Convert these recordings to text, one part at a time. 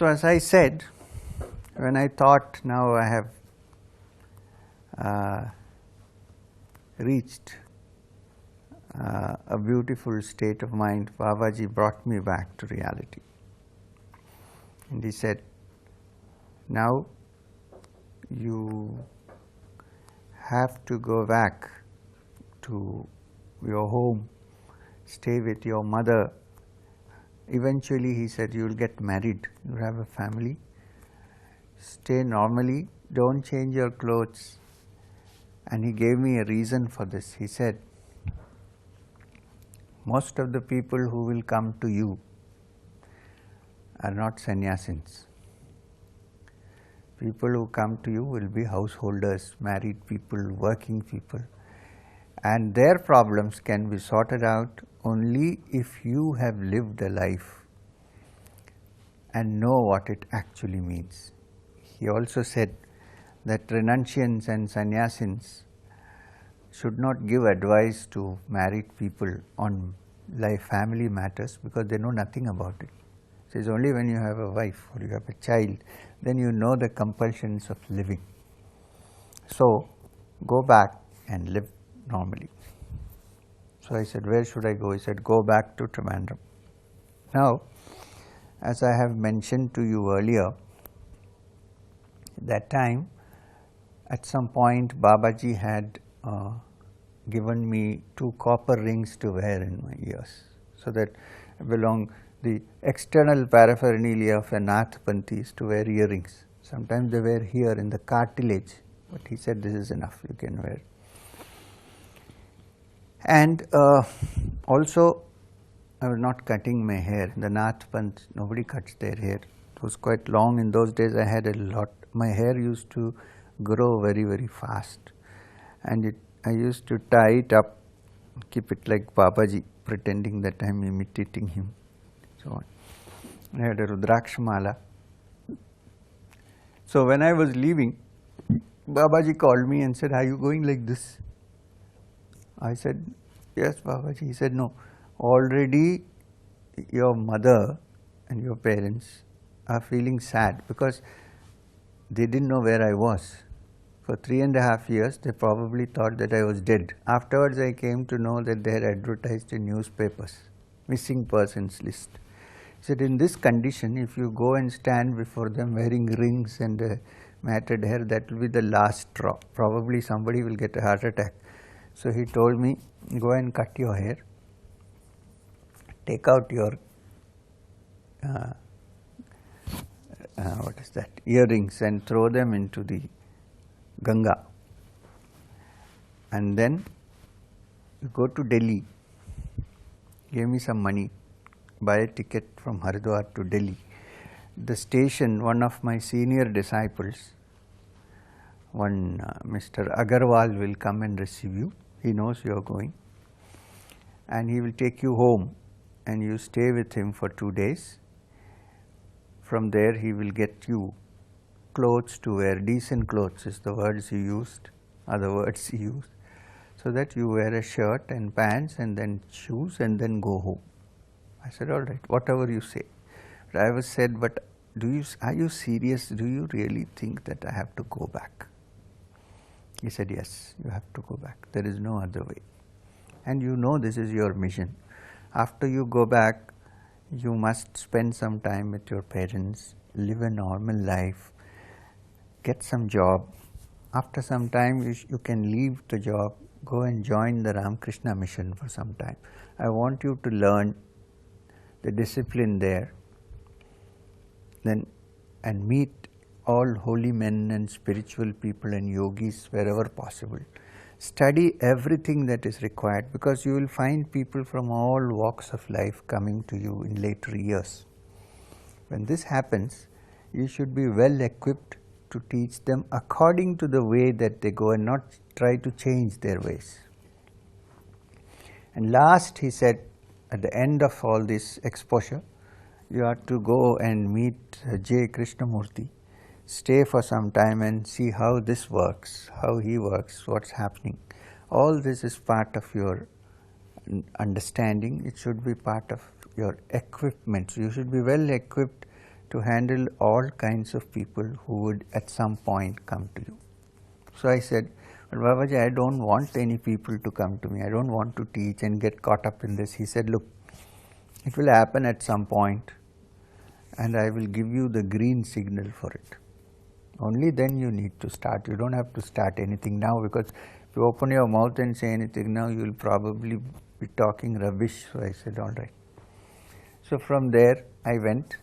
So as I said, when I thought now I have reached a beautiful state of mind, Babaji brought me back to reality. And he said, now you have to go back to your home, stay with your mother. Eventually, he said, you will get married, you have a family. Stay normally, don't change your clothes. And he gave me a reason for this. He said, most of the people who will come to you are not sannyasins. People who come to you will be householders, married people, working people. And their problems can be sorted out only if you have lived a life and know what it actually means. He also said that renunciants and sannyasins should not give advice to married people on family matters because they know nothing about it. It is only when you have a wife or you have a child, then you know the compulsions of living. So, go back and live normally. So I said, where should I go? He said, go back to Trivandrum. Now, as I have mentioned to you earlier, that time, at some point, Babaji had given me 2 copper rings to wear in my ears, so that the external paraphernalia of a Nathpanthi is to wear earrings. Sometimes they wear here in the cartilage, but he said this is enough, you can wear. And also, I was not cutting my hair. In the Nathpanth, nobody cuts their hair. It was quite long. In those days, I had a lot. My hair used to grow very, very fast. And I used to tie it up, keep it like Babaji, pretending that I am imitating him. So on. I had a Rudrakshamala. So when I was leaving, Babaji called me and said, are you going like this? I said, yes, Babaji. He said, no, already your mother and your parents are feeling sad because they didn't know where I was. For 3.5 years, they probably thought that I was dead. Afterwards, I came to know that they had advertised in newspapers, missing persons list. He said, in this condition, if you go and stand before them wearing rings and matted hair, that will be the last straw. Probably somebody will get a heart attack. So he told me, go and cut your hair, take out your earrings and throw them into the Ganga, and then you go to Delhi, gave me some money, buy a ticket from Haridwar to Delhi. The station, one of my senior disciples, Mr. Agarwal will come and receive you. He knows you are going, and he will take you home, and you stay with him for 2 days. From there, he will get you clothes to wear, decent clothes is the words he used, other words he used, so that you wear a shirt and pants and then shoes and then go home. I said, all right, whatever you say. But I was said, but are you serious? Do you really think that I have to go back? He said, yes, you have to go back. There is no other way. And you know this is your mission. After you go back, you must spend some time with your parents, live a normal life, get some job. After some time, you can leave the job, go and join the Ramakrishna mission for some time. I want you to learn the discipline there, and meet all holy men and spiritual people and yogis wherever possible. Study everything that is required, because you will find people from all walks of life coming to you in later years. When this happens, you should be well equipped to teach them according to the way that they go and not try to change their ways. And last, he said, at the end of all this exposure, you have to go and meet J. Krishnamurti, stay for some time and see how this works, how he works, what's happening. All this is part of your understanding. It should be part of your equipment. So you should be well equipped to handle all kinds of people who would at some point come to you. So I said, "But Babaji, I don't want any people to come to me. I don't want to teach and get caught up in this." He said, "Look, it will happen at some point, and I will give you the green signal for it. Only then you need to start. You don't have to start anything now, because if you open your mouth and say anything now, you will probably be talking rubbish." So I said, "All right." So from there I went.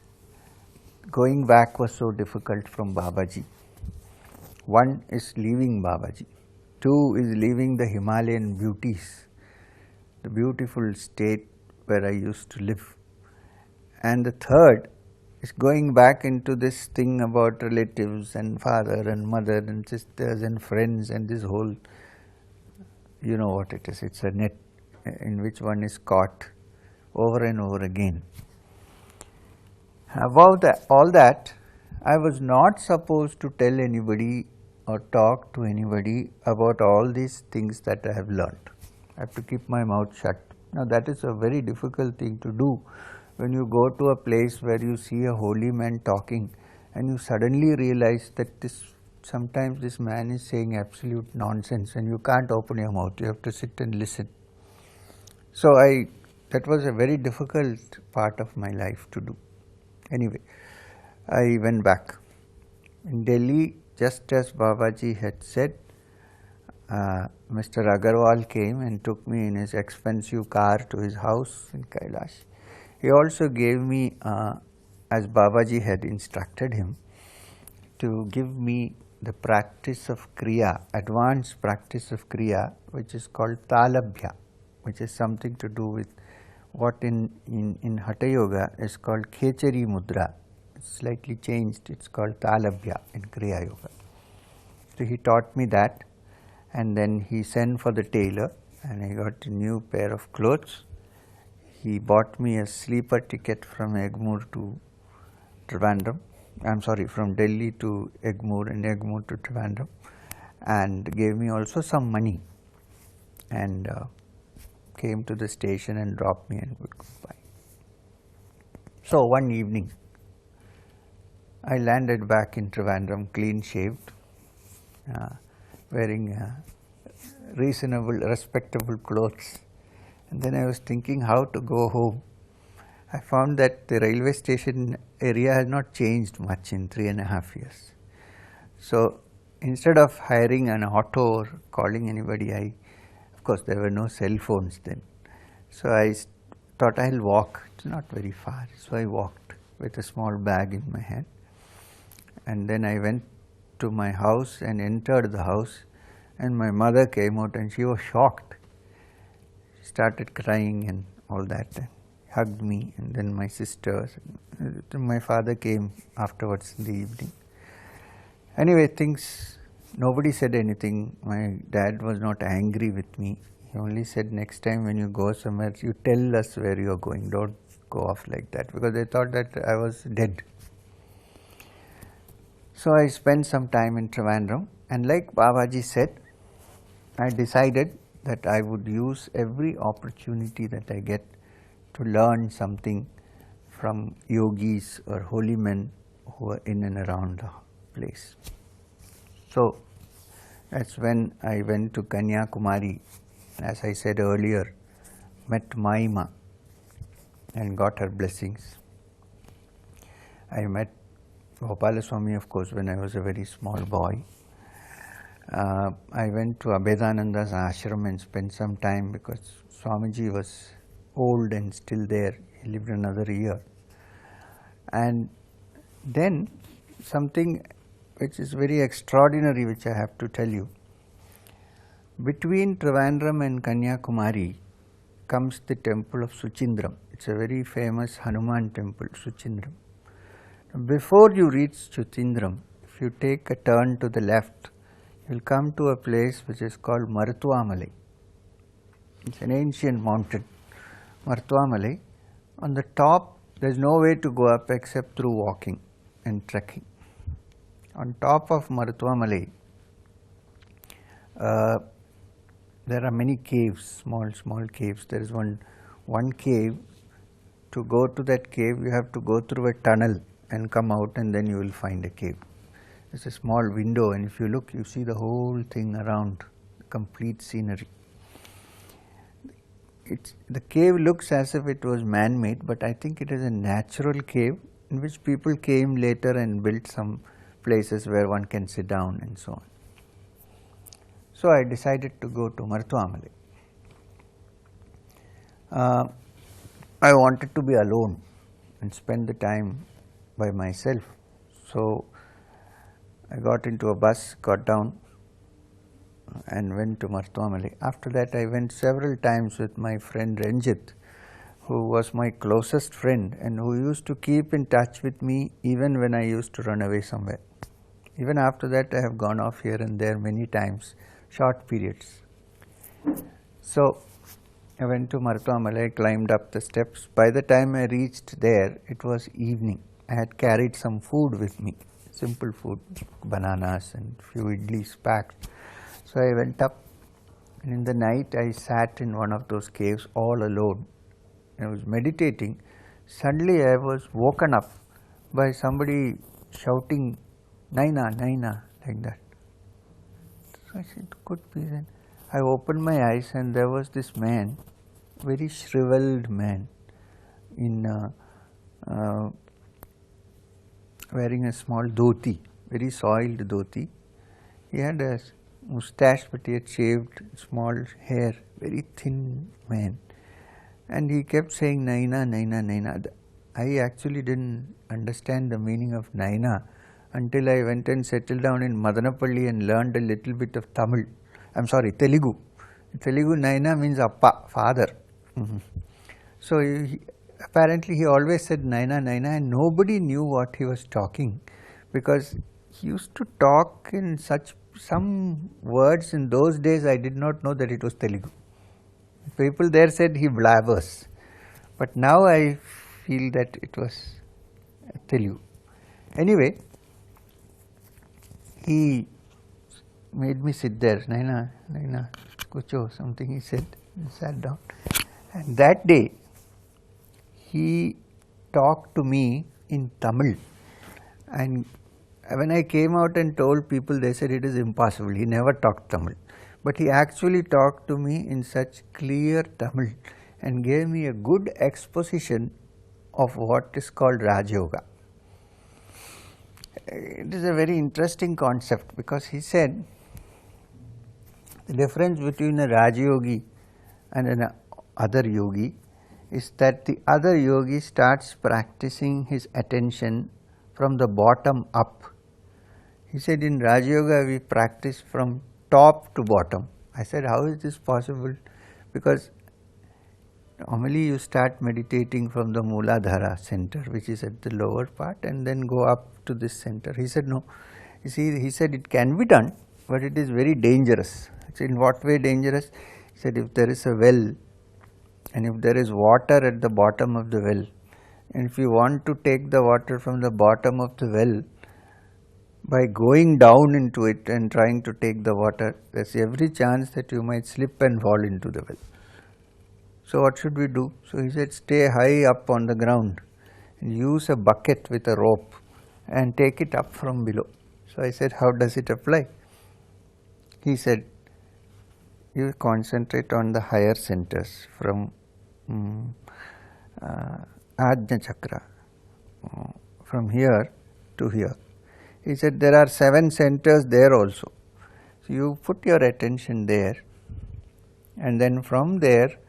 Going back was so difficult from Babaji. One is leaving Babaji. Two is leaving the Himalayan beauties, the beautiful state where I used to live. And the third is going back into this thing about relatives and father and mother and sisters and friends and this whole, you know what it is. It's a net in which one is caught over and over again. About all that, I was not supposed to tell anybody or talk to anybody about all these things that I have learnt. I have to keep my mouth shut. Now that is a very difficult thing to do when you go to a place where you see a holy man talking and you suddenly realize that sometimes this man is saying absolute nonsense and you can't open your mouth. You have to sit and listen. So that was a very difficult part of my life to do. Anyway, I went back. In Delhi, just as Babaji had said, Mr. Agarwal came and took me in his expensive car to his house in Kailash. He also gave me, as Babaji had instructed him, to give me the practice of Kriya, advanced practice of Kriya, which is called Talabhya, which is something to do with what in Hatha Yoga is called Khechari Mudra. It's slightly changed, it's called Talabhya in Kriya Yoga. So he taught me that, and then he sent for the tailor and I got a new pair of clothes. He bought me a sleeper ticket from Egmore to Trivandrum. I'm sorry, from Delhi to Egmore and Egmore to Trivandrum, and gave me also some money, and came to the station and dropped me and would goodbye. So one evening, I landed back in Trivandrum, clean shaved, wearing reasonable, respectable clothes. And then I was thinking how to go home. I found that the railway station area has not changed much in 3.5 years. So instead of hiring an auto or calling anybody, of course there were no cell phones then. So I thought I'll walk. It's not very far. So I walked with a small bag in my hand. And then I went to my house and entered the house, and my mother came out and she was shocked. She started crying and all that, and hugged me, and then my sisters. My father came afterwards in the evening. Anyway, nobody said anything. My dad was not angry with me. He only said, "Next time when you go somewhere, you tell us where you are going. Don't go off like that," because they thought that I was dead. So I spent some time in Trivandrum, and like Babaji said, I decided that I would use every opportunity that I get to learn something from yogis or holy men who are in and around the place. So that's when I went to Kanyakumari. As I said earlier, met Maima and got her blessings. I met Gopalaswami, of course, when I was a very small boy. I went to Abhedananda's ashram and spent some time because Swamiji was old and still there. He lived another year. And then something which is very extraordinary, which I have to tell you. Between Trivandrum and Kanyakumari comes the temple of Suchindram. It's a very famous Hanuman temple, Suchindram. Before you reach Suchindram, if you take a turn to the left, you will come to a place which is called Maruthuvamalai. It's an ancient mountain, Maruthuvamalai. On the top, there is no way to go up except through walking and trekking. On top of Maruthuvamalai, there are many caves, small caves. There is one cave. To go to that cave, you have to go through a tunnel, and come out, and then you will find a cave. It's a small window, and if you look, you see the whole thing around, complete scenery. The cave looks as if it was man-made, but I think it is a natural cave in which people came later and built some places where one can sit down and so on. So I decided to go to Marthuamalai. I wanted to be alone and spend the time by myself. So I got into a bus, got down, and went to Marthuamalai. After that, I went several times with my friend Ranjit, who was my closest friend and who used to keep in touch with me even when I used to run away somewhere. Even after that, I have gone off here and there many times, short periods. So I went to Marthuamalai, climbed up the steps. By the time I reached there, it was evening. I had carried some food with me, simple food, bananas and few idlis packed. So I went up, and in the night I sat in one of those caves all alone. I was meditating. Suddenly I was woken up by somebody shouting, "Naina, Naina," like that. So I said, could be then. I opened my eyes, and there was this man, very shriveled man, in wearing a small dhoti, very soiled dhoti. He had a moustache, but he had shaved small hair, very thin man. And he kept saying, "Naina, Naina, Naina." I actually didn't understand the meaning of Naina until I went and settled down in Madanapalli and learned a little bit of Tamil. Telugu. Telugu, Naina means Appa, father. So apparently he always said Naina, Naina, and nobody knew what he was talking, because he used to talk in some words. In those days I did not know that it was Telugu. People there said he blabbers, but now I feel that it was Telugu. Anyway, he made me sit there. "Naina, Naina, kucho," something he said, and sat down. And that day he talked to me in Tamil, and when I came out and told people, they said it is impossible. He never talked Tamil. But he actually talked to me in such clear Tamil and gave me a good exposition of what is called Raj Yoga. It is a very interesting concept, because he said the difference between a Raj Yogi and an other yogi is that the other yogi starts practicing his attention from the bottom up. He said, in Raj Yoga we practice from top to bottom. I said, how is this possible? Because normally you start meditating from the Mooladhara center, which is at the lower part, and then go up to this center. He said, no. You see, he said it can be done, but it is very dangerous. I said, in what way dangerous? He said, if there is a well, and if there is water at the bottom of the well, and if you want to take the water from the bottom of the well, by going down into it and trying to take the water, there is every chance that you might slip and fall into the well. So what should we do? So he said, stay high up on the ground and use a bucket with a rope and take it up from below. So I said, how does it apply? He said, you concentrate on the higher centers from Ajna Chakra, from here to here. He said, there are 7 centers there also. So you put your attention there, and then from there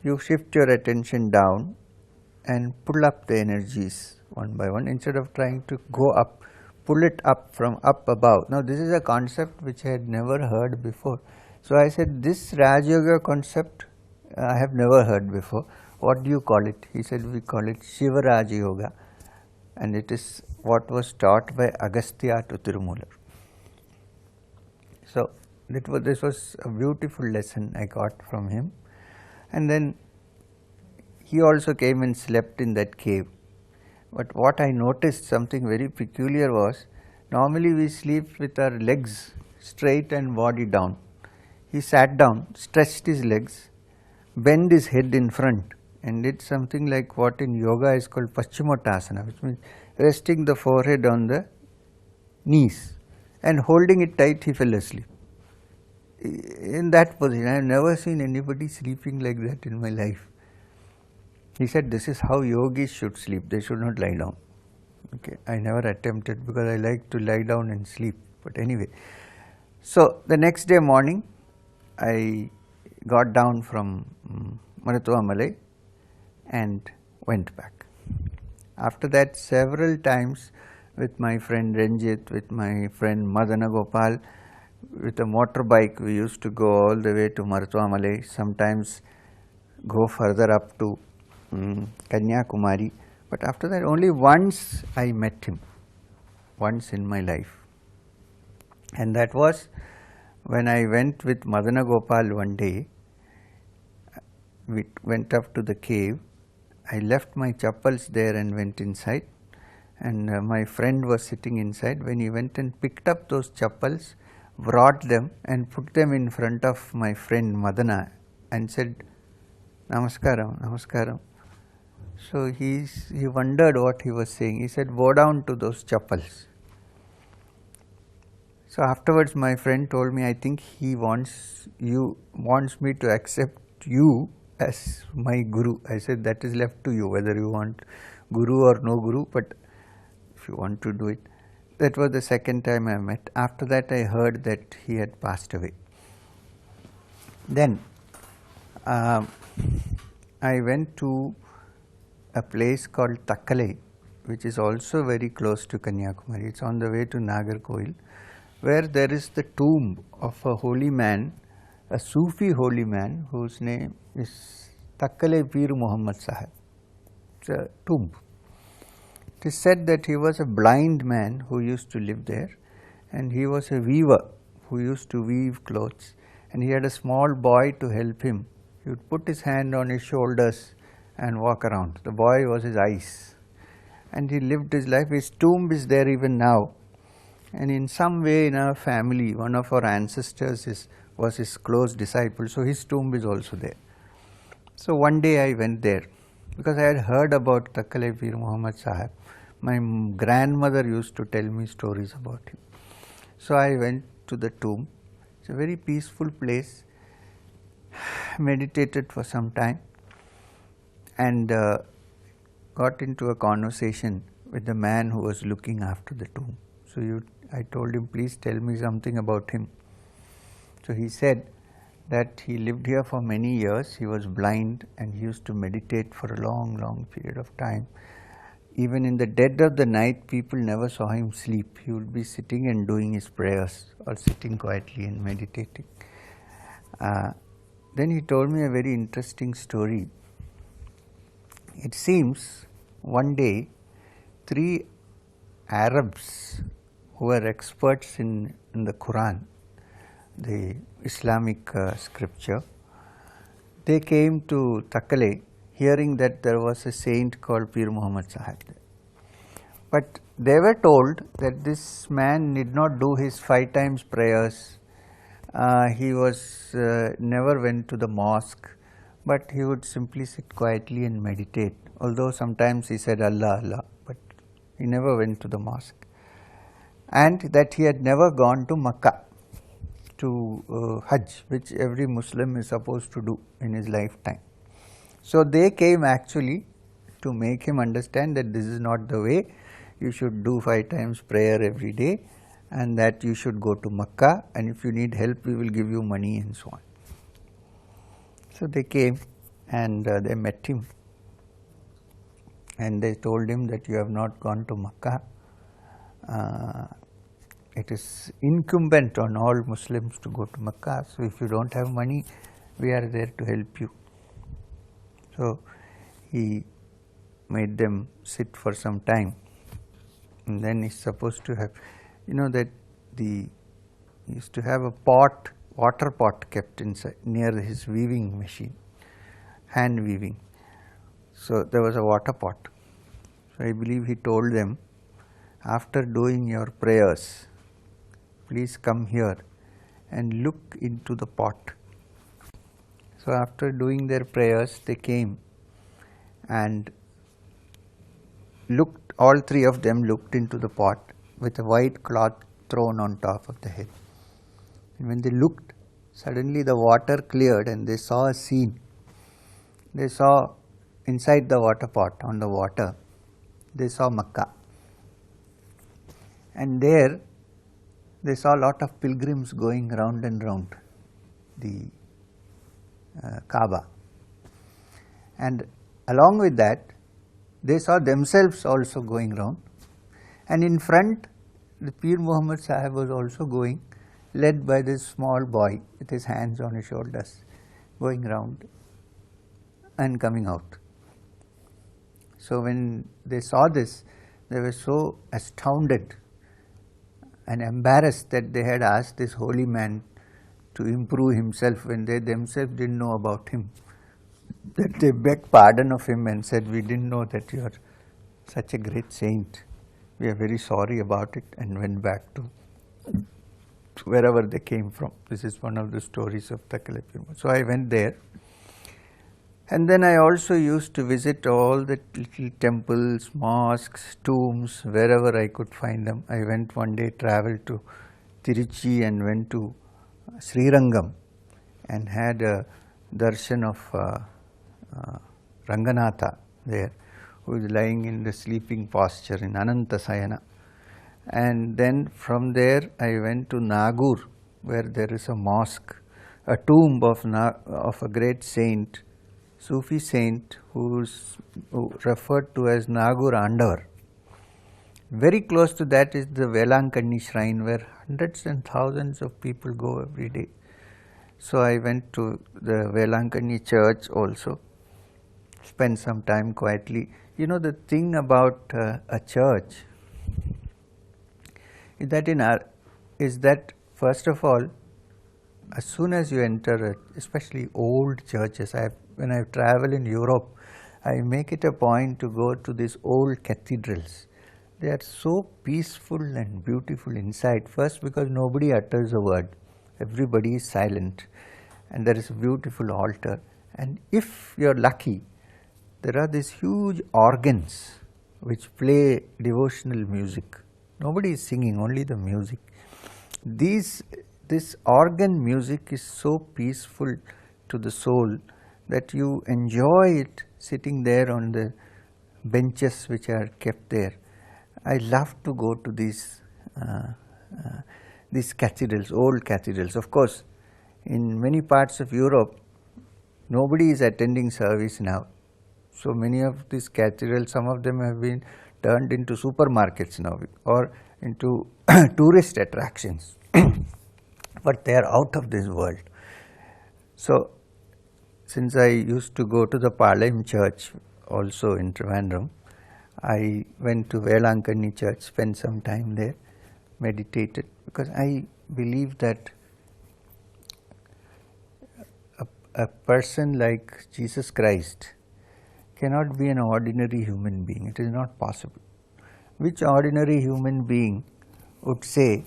you shift your attention down and pull up the energies one by one. Instead of trying to go up, pull it up from up above. Now this is a concept which I had never heard before. So I said, this Raj Yoga concept I have never heard before. What do you call it? He said, we call it Shiva Raj Yoga, and it is what was taught by Agastya to Tirumoolar. So this was a beautiful lesson I got from him. And then he also came and slept in that cave. But what I noticed, something very peculiar was, normally we sleep with our legs straight and body down. He sat down, stretched his legs, bent his head in front, and did something like what in yoga is called Paschimottanasana, which means resting the forehead on the knees and holding it tight, he fell asleep. In that position, I have never seen anybody sleeping like that in my life. He said, this is how yogis should sleep, they should not lie down. Okay, I never attempted because I like to lie down and sleep, but anyway. So the next day morning, I got down from Marutuvamalai and went back. After that, several times with my friend Ranjit, with my friend Madana Gopal, with a motorbike, we used to go all the way to Marutuvamalai, sometimes go further up to Kanyakumari. But after that, only once I met him, once in my life. And that was when I went with Madana Gopal one day. We went up to the cave. I left my chappals there and went inside. And my friend was sitting inside. When he went and picked up those chappals, brought them and put them in front of my friend Madana and said, Namaskaram, Namaskaram. So he wondered what he was saying. He said, bow down to those chappals. So afterwards my friend told me, I think he wants me to accept you as my guru. I said, that is left to you, whether you want guru or no guru, but if you want to do it. That was the second time I met. After that I heard that he had passed away. Then I went to a place called Takkalai, which is also very close to Kanyakumari. It's on the way to Nagarkoil, where there is the tomb of a holy man, a Sufi holy man, whose name is Takkalai Peer Muhammad Sahib. It's a tomb. It is said that he was a blind man who used to live there, and he was a weaver who used to weave clothes, and he had a small boy to help him. He would put his hand on his shoulders and walk around. The boy was his eyes, and he lived his life. His tomb is there even now, and in some way in our family, one of our ancestors was his close disciple, so his tomb is also there. So one day I went there because I had heard about Takkalai Peer Muhammad Sahib. My grandmother used to tell me stories about him. So I went to the tomb. It's a very peaceful place. Meditated for some time and got into a conversation with the man who was looking after the tomb. So I told him, please tell me something about him. So he said that he lived here for many years. He was blind and he used to meditate for a long, long period of time. Even in the dead of the night, people never saw him sleep. He would be sitting and doing his prayers or sitting quietly and meditating. Then he told me a very interesting story. It seems one day 3 Arabs who were experts in the Quran, the Islamic scripture, they came to Takkalai hearing that there was a saint called Peer Muhammad Sahib. But they were told that this man did not do his 5 times prayers. He was never went to the mosque, but he would simply sit quietly and meditate. Although sometimes he said Allah, Allah, but he never went to the mosque. And that he had never gone to Makkah to Hajj, which every Muslim is supposed to do in his lifetime. So they came actually to make him understand that this is not the way. You should do 5 times prayer every day, and that you should go to Makkah, and if you need help, we will give you money and so on. So they came and they met him, and they told him that you have not gone to Makkah. It is incumbent on all Muslims to go to Makkah, so if you don't have money, we are there to help you. So he made them sit for some time, and then he's supposed to have, that he used to have a pot, water pot kept inside near his weaving machine, hand weaving. So there was a water pot. So I believe he told them, after doing your prayers, please come here and look into the pot. So after doing their prayers, they came and looked all three of them looked into the pot with a white cloth thrown on top of the head. And when they looked, suddenly the water cleared and they saw a scene. They saw inside the water pot, on the water, they saw Makkah. And there they saw a lot of pilgrims going round and round the Kaaba. And along with that, they saw themselves also going round. And in front, the Pir Muhammad Sahib was also going, led by this small boy with his hands on his shoulders, going round and coming out. So when they saw this, they were so astounded and embarrassed that they had asked this holy man to improve himself when they themselves didn't know about him. That they begged pardon of him and said, "We didn't know that you are such a great saint. We are very sorry about it," and went back to wherever they came from. This is one of the stories of Takalapi. So I went there. And then I also used to visit all the little temples, mosques, tombs, wherever I could find them. I went one day, travelled to Tiruchi and went to Srirangam and had a darshan of Ranganatha there, who is lying in the sleeping posture in Anantasayana. And then from there I went to Nagur, where there is a mosque, a tomb of a great saint, Sufi saint, who is referred to as Nagur Andavar. Very close to that is the Velankanni shrine, where hundreds and thousands of people go every day. So I went to the Velankanni church also, spent some time quietly. You know, the thing about a church is that first of all, as soon as you enter, especially old churches, when I travel in Europe, I make it a point to go to these old cathedrals. They are so peaceful and beautiful inside. First, because nobody utters a word, everybody is silent, and there is a beautiful altar. And if you are lucky, there are these huge organs which play devotional music. Nobody is singing, only the music. This organ music is so peaceful to the soul that you enjoy it sitting there on the benches which are kept there. I love to go to these cathedrals, old cathedrals. Of course, in many parts of Europe, nobody is attending service now. So many of these cathedrals, some of them have been turned into supermarkets now or into tourist attractions. But they are out of this world. So since I used to go to the Palayam church also in Trivandrum, I went to Velankanni church, spent some time there, meditated, because I believe that a person like Jesus Christ cannot be an ordinary human being. It is not possible. Which ordinary human being would say,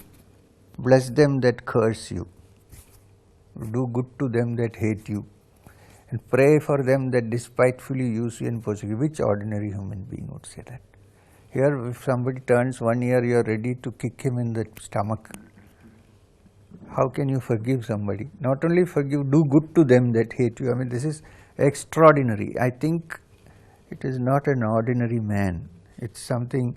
"Bless them that curse you, do good to them that hate you, and pray for them that despitefully use you and persecute"? Which ordinary human being would say that? Here, if somebody turns one ear, you are ready to kick him in the stomach. How can you forgive somebody? Not only forgive, do good to them that hate you. I mean, this is extraordinary. I think it is not an ordinary man. It's something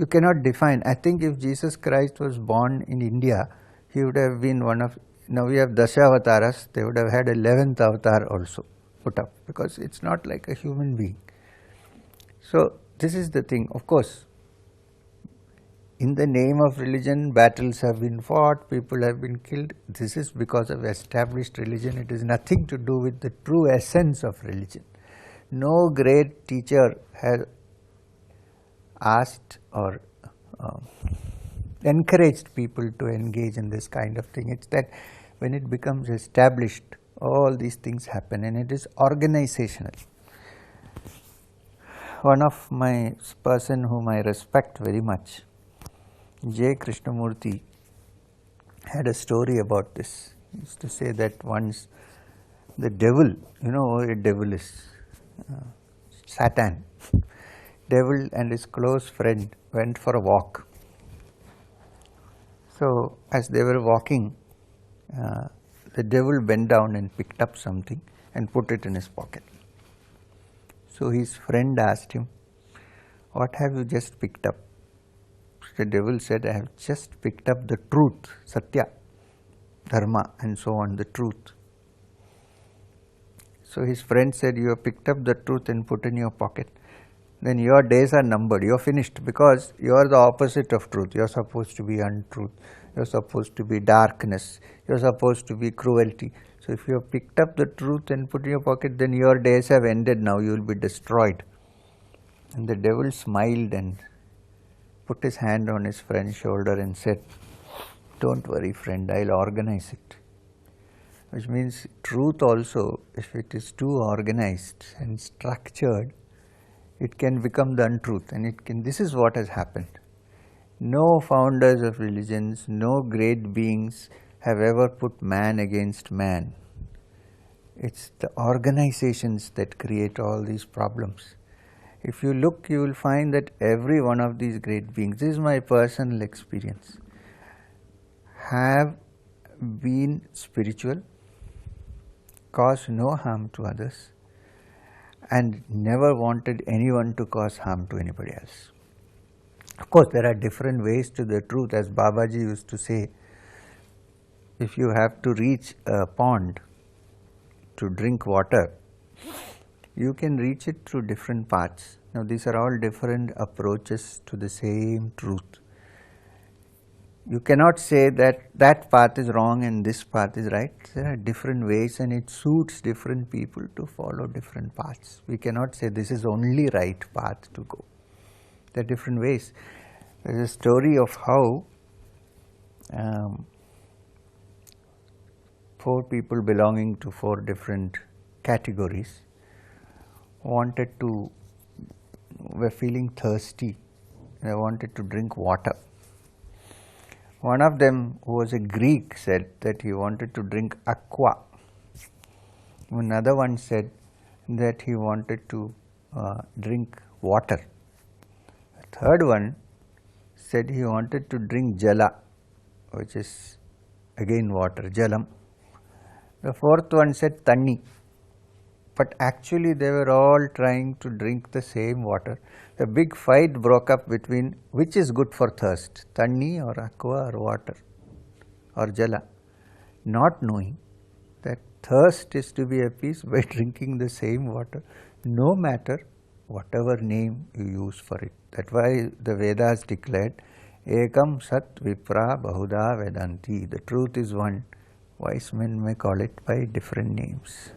you cannot define. I think if Jesus Christ was born in India, he would have been one of, now we have Dashavataras, they would have had 11th avatar also put up, because it's not like a human being. So this is the thing. Of course, in the name of religion, battles have been fought, people have been killed. This is because of established religion. It is nothing to do with the true essence of religion. No great teacher has asked or encouraged people to engage in this kind of thing. It's that when it becomes established, all these things happen, and it is organizational. One of my person whom I respect very much, J. Krishnamurti, had a story about this. He used to say that once the devil, you know what a devil is, Satan, devil and his close friend went for a walk. So as they were walking, the devil bent down and picked up something and put it in his pocket. So his friend asked him, "What have you just picked up?" The devil said, "I have just picked up the truth, Satya, Dharma, and so on, the truth." So his friend said, "You have picked up the truth and put in your pocket. Then your days are numbered, you are finished, because you are the opposite of truth. You are supposed to be untruth, you are supposed to be darkness, you are supposed to be cruelty. So if you have picked up the truth and put in your pocket, then your days have ended now, you will be destroyed." And the devil smiled and put his hand on his friend's shoulder and said, "Don't worry, friend, I will organize it." Which means truth also, if it is too organized and structured, it can become the untruth, and this is what has happened. No founders of religions, no great beings have ever put man against man. It's the organizations that create all these problems. If you look, you will find that every one of these great beings, this is my personal experience, have been spiritual, caused no harm to others, and never wanted anyone to cause harm to anybody else. Of course, there are different ways to the truth. As Babaji used to say, if you have to reach a pond to drink water, you can reach it through different paths. Now, these are all different approaches to the same truth. You cannot say that that path is wrong and this path is right. There are different ways, and it suits different people to follow different paths. We cannot say this is only right path to go. There are different ways. There is a story of how 4 people belonging to 4 different categories were feeling thirsty. They wanted to drink water. One of them, who was a Greek, said that he wanted to drink aqua. Another one said that he wanted to drink water. A third one said he wanted to drink jala, which is again water, jalam. The fourth one said tanni. But actually they were all trying to drink the same water. A big fight broke up between which is good for thirst, tanni or aqua or water or jala, not knowing that thirst is to be appeased by drinking the same water, no matter whatever name you use for it. That's why the Vedas declared, Ekam Sat Vipra Bahuda Vedanti. The truth is one. Wise men may call it by different names.